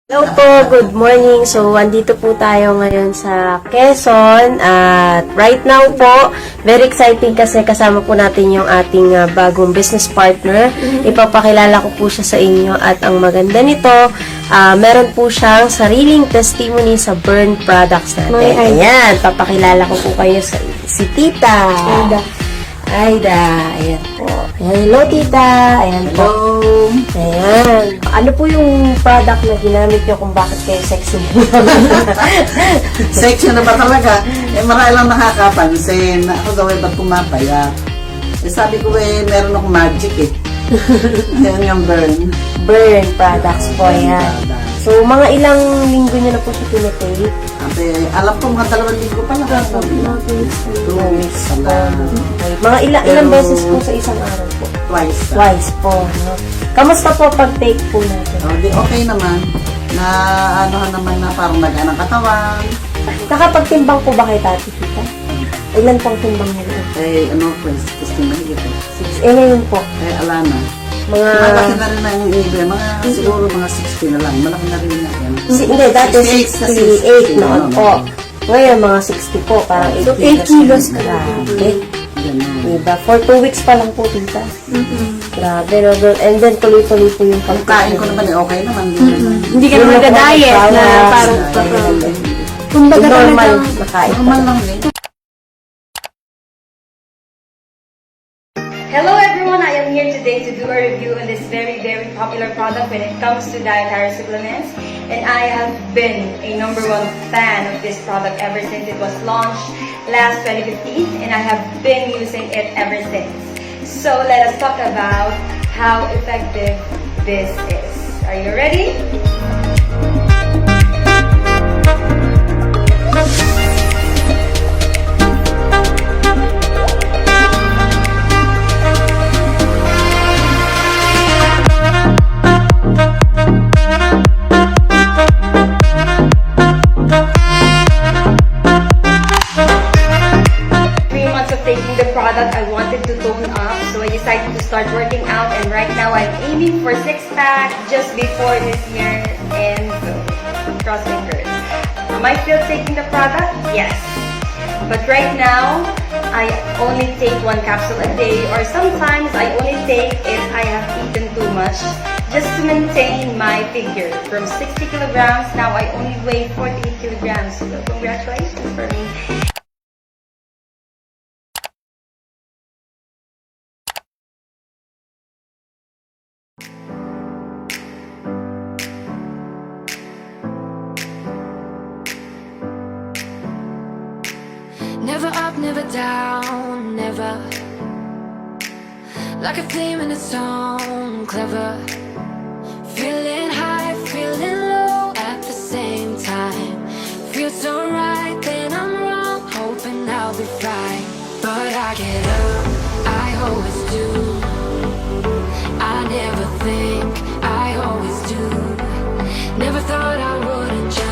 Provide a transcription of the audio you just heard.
Hello po, good morning. So, andito po tayo ngayon sa Quezon at right now po, very exciting kasi kasama po natin yung ating bagong business partner. Ipapakilala ko po siya sa inyo at ang maganda nito, meron po siyang sariling testimony sa burn products natin. Ayan, papakilala ko po kayo sa si Tita. Aida, ayan po. Hello, Tita. Ayan po. Hello. Ayan. Ano po yung product na ginamit nyo kung bakit kayo sexy? Sexy na ba talaga? Marami lang nakakapansin na ako gawin ba't pumapaya. Sabi ko meron akong magic Ayan yung burn. Burn products po, ayan. So, mga ilang linggo nyo na po siya tinitake? Alam ko mga 2 linggo pa lang. 2 weeks pa lang. Mga ilang beses po sa isang araw po? Twice po, no? Kamusta po pag-take po natin? Okay naman. Na naman na parang nagaan ang katawan. Nakapagtimbang po ba kay Tati, Tita? Ilan pong timbang niyo rin? Gusto na higit. Ngayon po? Alana. Malaki na rin ang ibig. Siguro mga 60 na lang. Malaki na rin na yan. Hindi, dati 68 noon po. Ngayon, mga 60 po. Parang 8 kilos ka. Grabe. Diba? For 2 weeks pa lang po, Tita. Grabe, no? And then, tuloy-tuloy po yung pagkain ko naman, okay naman. Hindi ka naman nag-diet na parang kumbaga normal makain. Normal lang din. Hello everyone, I am here today to do a review on this very popular product when it comes to dietary supplements, and I have been a #1 fan of this product ever since it was launched last 2015, and I have been using it ever since. So let us talk about how effective this is. Are you ready? Taking the product, I wanted to tone up, so I decided to start working out, and right now I'm aiming for 6-pack just before this year, and so cross fingers. Am I still taking the product? Yes. But right now, I only take 1 capsule a day, or sometimes I only take if I have eaten too much, just to maintain my figure. From 60 kilograms, now I only weigh 48 kilograms, so congratulations for me. Never up, never down, never. Like a flame in a song, clever. Feeling high, feeling low at the same time. Feels so right, then I'm wrong, hoping I'll be fine. But I get up, I always do. I never think, I always do. Never thought I wouldn't just